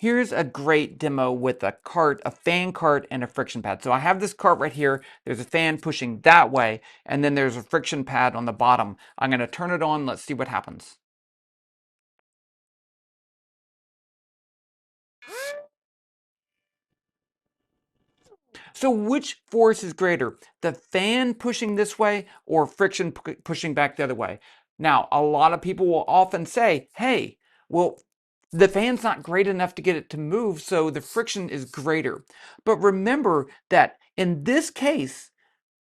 Here's a great demo with a cart, a fan cart, and a friction pad. So I have this cart right here. There's a fan pushing that way, and then there's a friction pad on the bottom. I'm going to turn it on. Let's see what happens. So which force is greater, the fan pushing this way or friction pushing back the other way? Now, a lot of people will often say, hey, well, the fan's not great enough to get it to move, so the friction is greater. But remember that in this case,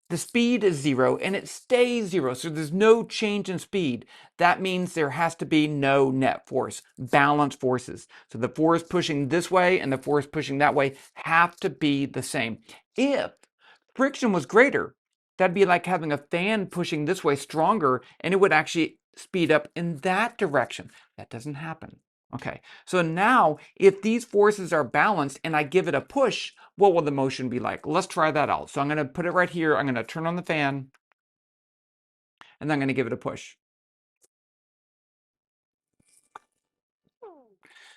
the speed is 0 and it stays 0, so there's no change in speed. That means there has to be no net force, balanced forces. So the force pushing this way and the force pushing that way have to be the same. If friction was greater, that'd be like having a fan pushing this way stronger, and it would actually speed up in that direction. That doesn't happen. Okay, so now if these forces are balanced and I give it a push, what will the motion be like? Let's try that out. So I'm going to put it right here. I'm going to turn on the fan, and then I'm going to give it a push.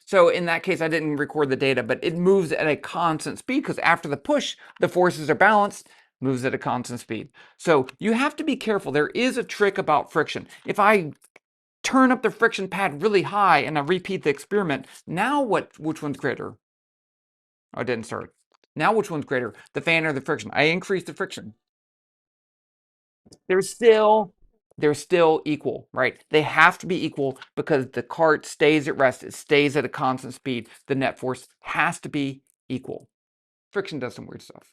So in that case, I didn't record the data, but it moves at a constant speed because after the push, the forces are balanced, moves at a constant speed. So you have to be careful. There is a trick about friction. If I turn up the friction pad really high and I repeat the experiment, now which one's greater? Oh, I didn't start. Now which one's greater, the fan or the friction? I increased the friction. They're still they're still equal, right? They have to be equal because the cart stays at rest. It stays at a constant speed. The net force has to be equal. Friction does some weird stuff.